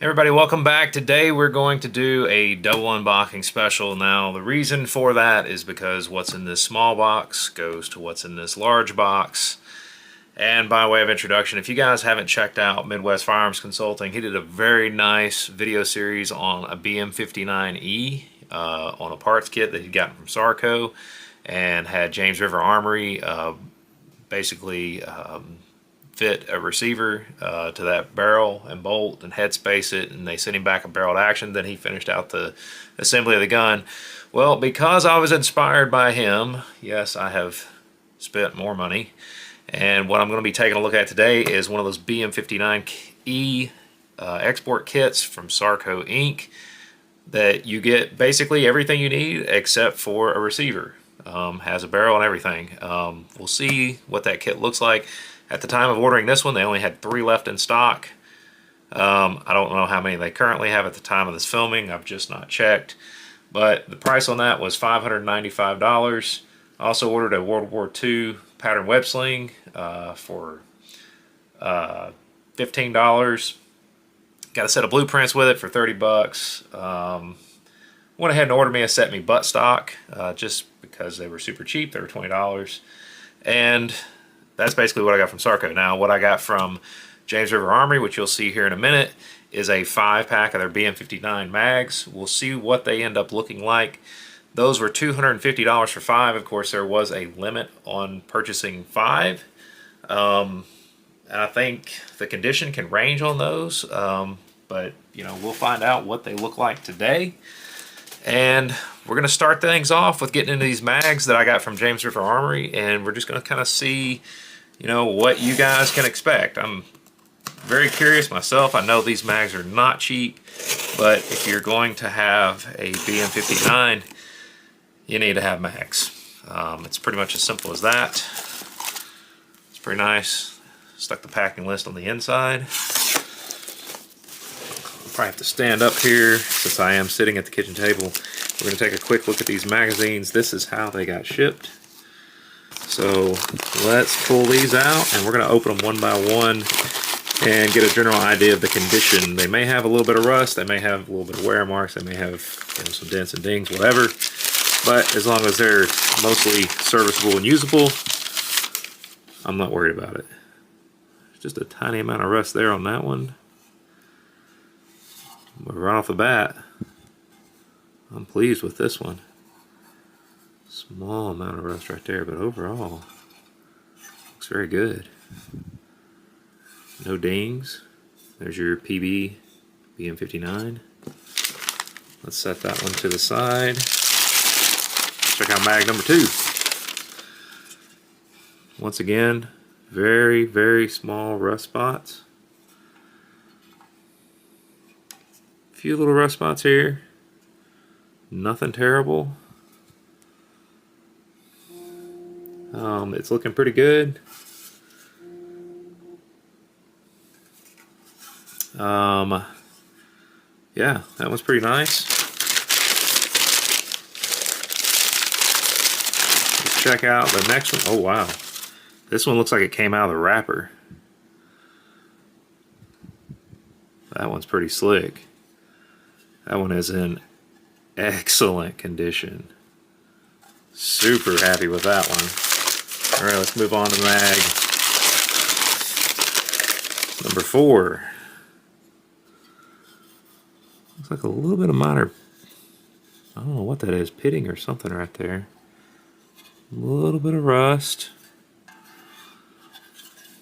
Everybody, welcome back. Today we're going to do a double unboxing special. Now, the reason for that is because what's in this small box goes to what's in this large box. And by way of introduction, if you guys haven't checked out Midwest Firearms Consulting, he did a very nice video series on a BM59-E on a parts kit that he'd gotten from Sarco, and had James River Armory basically fit a receiver to that barrel and bolt and head space it, and they sent him back a barrel to action. Then he finished out the assembly of the gun. Well, because I was inspired by him, yes, I have spent more money, and what I'm going to be taking a look at today is one of those BM59-E export kits from Sarco Inc. that you get basically everything you need except for a receiver. Has a barrel and everything. We'll see what that kit looks like. At the time of ordering this one, they only had 3 left in stock. I don't know how many they currently have at the time of this filming. I've just not checked. But the price on that was $595. I also ordered a World War II pattern web sling for $15. Got a set of blueprints with it for 30 bucks. Went ahead and ordered me a set me buttstock just because they were super cheap. They were $20. And that's basically what I got from Sarco. Now, what I got from James River Armory, which you'll see here in a minute, is a 5-pack of their BM59 mags. We'll see what they end up looking like. Those were $250 for 5. Of course, there was a limit on purchasing 5. And I think the condition can range on those. But, you know, we'll find out what they look like today. And we're going to start things off with getting into these mags that I got from James River Armory, and we're just going to kind of see, you know, what you guys can expect. I'm very curious myself. I know these mags are not cheap, but if you're going to have a BM59, you need to have mags. It's pretty much as simple as that. It's pretty nice. Stuck the packing list on the inside. Probably have to stand up here since I am sitting at the kitchen table. We're going to take a quick look at these magazines. This is how they got shipped. So let's pull these out, and we're going to open them one by one and get a general idea of the condition. They may have a little bit of rust, they may have a little bit of wear marks, they may have, you know, some dents and dings, whatever. But as long as they're mostly serviceable and usable, I'm not worried about it. Just a tiny amount of rust there on that one. But right off the bat, I'm pleased with this one. Small amount of rust right there, but overall, looks very good. No dings. There's your PB BM59. Let's set that one to the side. Check out mag number 2. Once again, very, very small rust spots. Few little rust spots here. Nothing terrible. It's looking pretty good. Yeah, that one's pretty nice. Let's check out the next one. Oh wow, this one looks like it came out of the wrapper. That one's pretty slick. That one is in excellent condition. Super happy with that one. Alright, let's move on to mag number 4. Looks like a little bit of minor, I don't know what that is, pitting or something right there. A little bit of rust.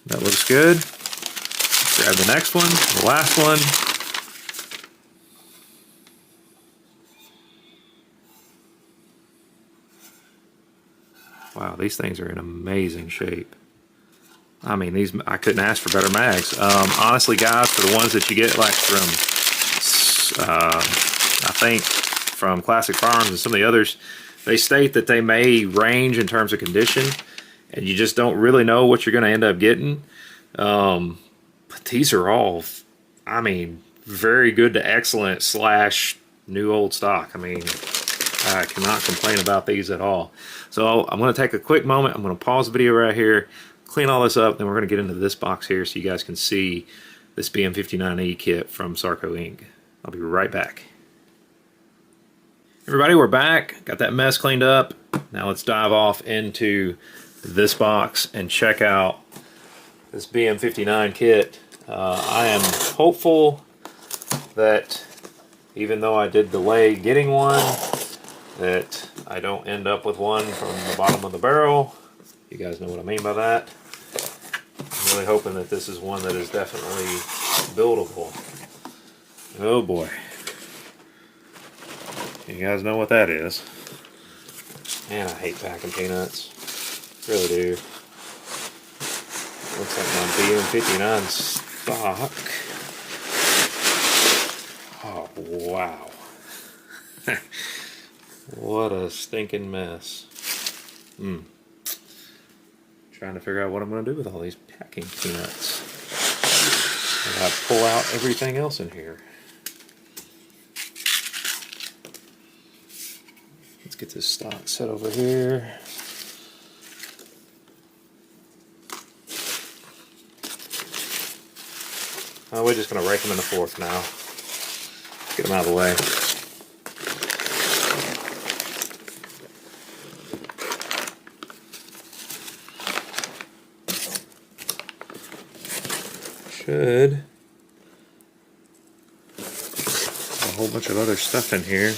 That looks good. Let's grab the next one, the last one. Wow, these things are in amazing shape. I mean, these, I couldn't ask for better mags. Honestly, guys, for the ones that you get like from, I think from Classic Firearms and some of the others, they state that they may range in terms of condition, and you just don't really know what you're going to end up getting. But these are all, I mean, very good to excellent slash new old stock. I mean, I cannot complain about these at all. So I'm going to take a quick moment. I'm going to pause the video right here, clean all this up, then we're going to get into this box here so you guys can see this BM59-E kit from Sarco Inc. I'll be right back. Everybody, we're back. Got that mess cleaned up. Now let's dive off into this box and check out this BM59 kit. I am hopeful that even though I did delay getting one, that I don't end up with one from the bottom of the barrel. You guys know what I mean by that. I'm really hoping that this is one that is definitely buildable. Oh boy. You guys know what that is. Man, I hate packing peanuts. Really do. Looks like my BM59 stock. Oh, wow. What a stinking mess. Trying to figure out what I'm going to do with all these packing peanuts. I gotta pull out everything else in here. Let's get this stock set over here. Oh, we're just going to rake them in the fourth now. Get them out of the way. Should a whole bunch of other stuff in here.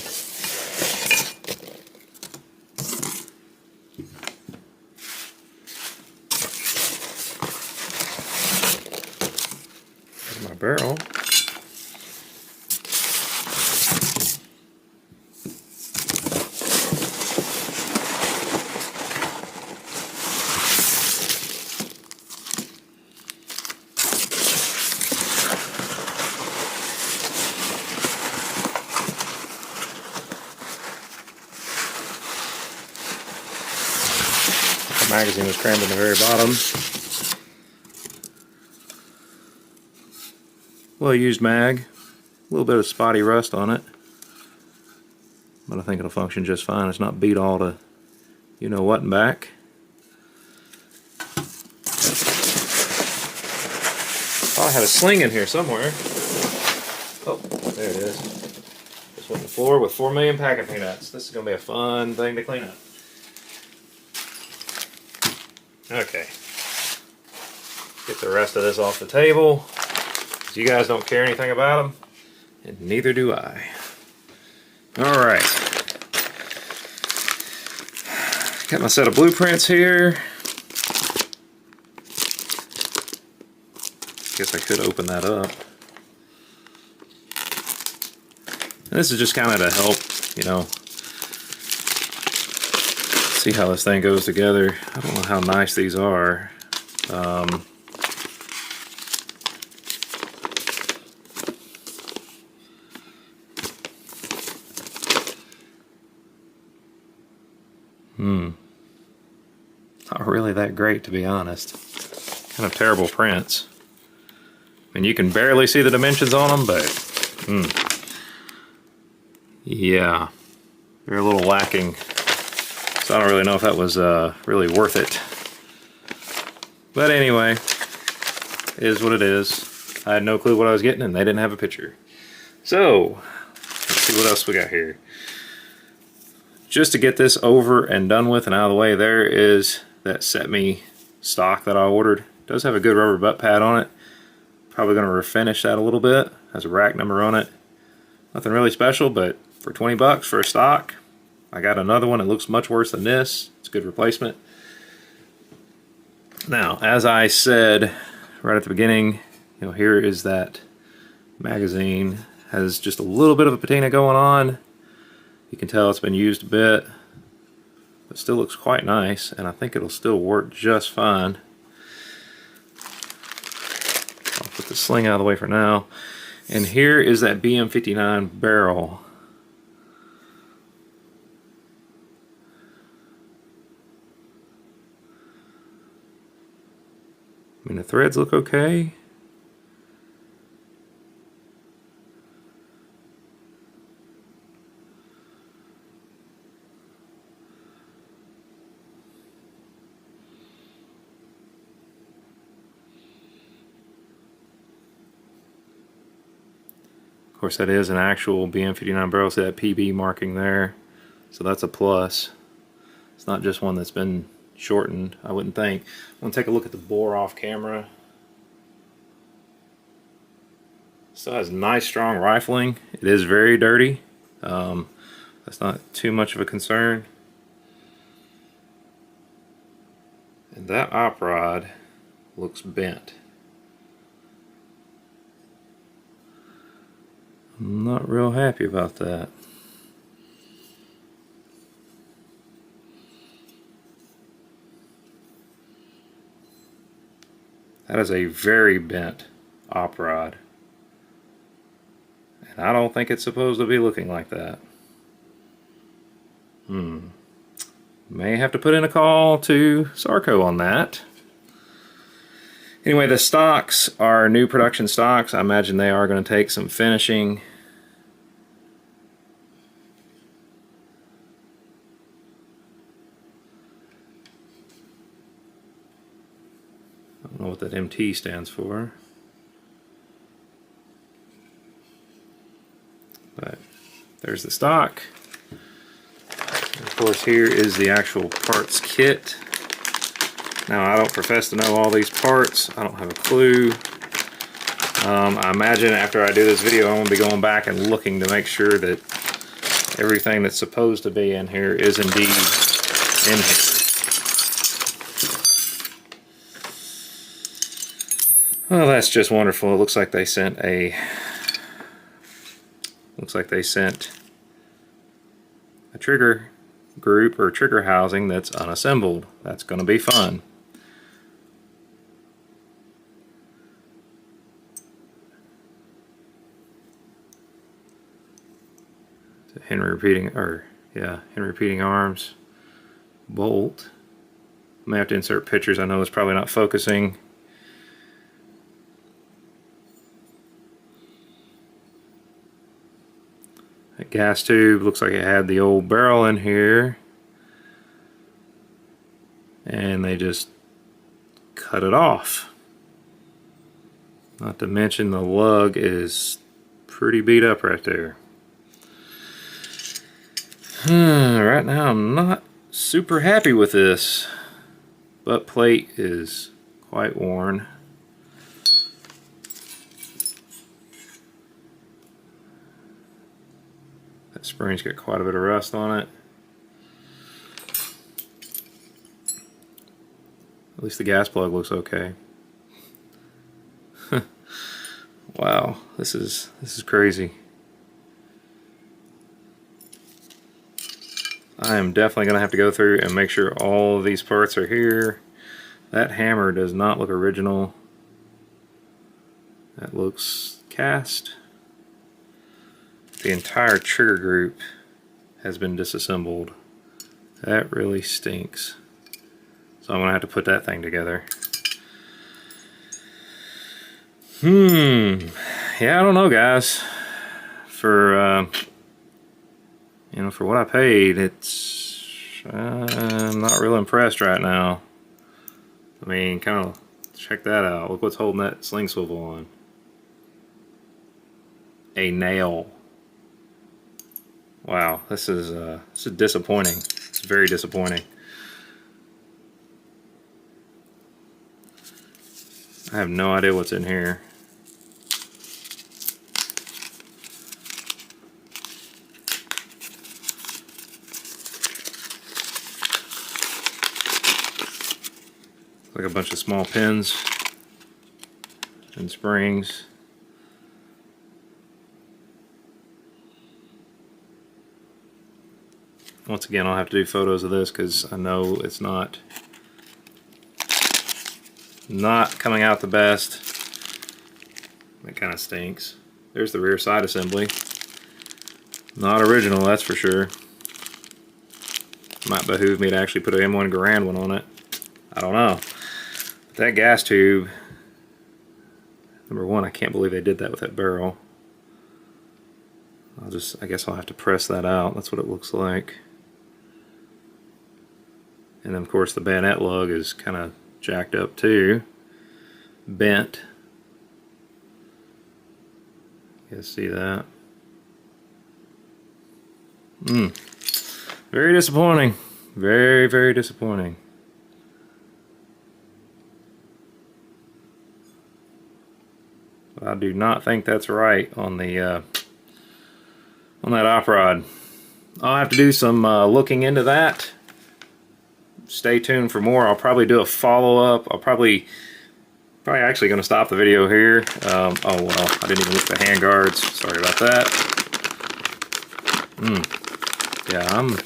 There's my barrel. The magazine was crammed in the very bottom. Well used mag, a little bit of spotty rust on it, but I think it'll function just fine. It's not beat all to you know what and back. Oh, I had a sling in here somewhere. Oh, there it is. Just went on the floor with 4 million packing peanuts. This is going to be a fun thing to clean up. Okay. Get the rest of this off the table. You guys don't care anything about them, and neither do I. Alright. Got my set of blueprints here. Guess I could open that up. And this is just kind of to help, you know, see how this thing goes together. I don't know how nice these are. Not really that great, to be honest. Kind of terrible prints. I mean, you can barely see the dimensions on them, but yeah, they're a little lacking. So I don't really know if that was really worth it. But anyway, it is what it is. I had no clue what I was getting, and they didn't have a picture. So let's see what else we got here. Just to get this over and done with and out of the way, there is that Set Me stock that I ordered. It does have a good rubber butt pad on it. Probably going to refinish that a little bit. Has a rack number on it. Nothing really special, but for 20 bucks for a stock, I got another one. It looks much worse than this. It's a good replacement. Now, as I said right at the beginning, you know, here is that magazine. Has just a little bit of a patina going on. You can tell it's been used a bit, but still looks quite nice, and I think it'll still work just fine. I'll put the sling out of the way for now. And here is that BM59 barrel. I mean, the threads look okay. Of course, that is an actual BM59 barrel, so that PB marking there, so that's a plus. It's not just one that's been shortened, I wouldn't think. I'm going to take a look at the bore off camera. Still has nice strong rifling. It is very dirty. That's not too much of a concern. And that op rod looks bent. I'm not real happy about that. That is a very bent op rod. And I don't think it's supposed to be looking like that. May have to put in a call to Sarco on that. Anyway, the stocks are new production stocks. I imagine they are going to take some finishing. I don't know what that MT stands for. But there's the stock. And of course, here is the actual parts kit. Now, I don't profess to know all these parts. I don't have a clue. I imagine after I do this video, I'm going to be going back and looking to make sure that everything that's supposed to be in here is indeed in here. Well, that's just wonderful. It looks like they sent a trigger group or trigger housing that's unassembled. That's going to be fun. It's a Henry repeating arms bolt. I may have to insert pictures. I know it's probably not focusing. That gas tube looks like it had the old barrel in here, and they just cut it off. Not to mention the lug is pretty beat up right there. Right now I'm not super happy with this. Butt plate is quite worn. That spring's got quite a bit of rust on it. At least the gas plug looks okay. Wow, this is crazy. I am definitely gonna have to go through and make sure all of these parts are here. That hammer does not look original. That looks cast. The entire trigger group has been disassembled. That really stinks. So I'm gonna have to put that thing together. Yeah, I don't know, guys. For for what I paid, I'm not real impressed right now. I mean, kind of check that out. Look what's holding that sling swivel on. A nail. Wow, this is disappointing. It's very disappointing. I have no idea what's in here. Like a bunch of small pins and springs. Once again, I'll have to do photos of this because I know it's not coming out the best. That kind of stinks. There's the rear side assembly. Not original, that's for sure. Might behoove me to actually put an M1 Garand one on it. I don't know. But that gas tube, number one, I can't believe they did that with that barrel. I guess I'll have to press that out. That's what it looks like. And then of course the bayonet lug is kind of jacked up too. Bent. You guys see that? Very disappointing. Very, very disappointing. I do not think that's right on the on that op rod. I'll have to do some looking into that. Stay tuned for more. I'll probably do a follow-up. I'll probably actually going to stop the video here. Oh well, I didn't even look at the hand guards. Sorry about that. Yeah, I'm a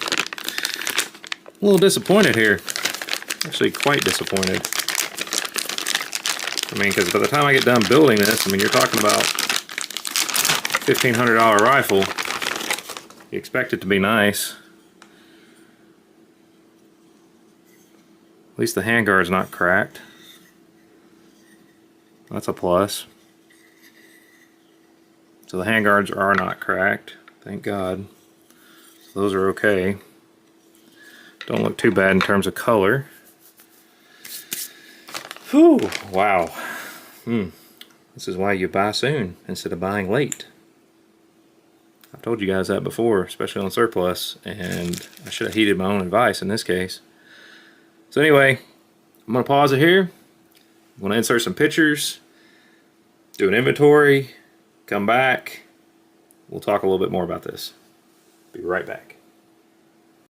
little disappointed here. Actually, quite disappointed. I mean, because by the time I get done building this, I mean, you're talking about $1,500 rifle. You expect it to be nice. At least the handguard's not cracked. That's a plus. So the handguards are not cracked, thank God. So those are okay. Don't look too bad in terms of color. Whew, wow. This is why you buy soon instead of buying late. I've told you guys that before, especially on surplus, and I should have heeded my own advice in this case. So anyway, I'm going to pause it here. I'm going to insert some pictures, do an inventory, come back. We'll talk a little bit more about this. Be right back.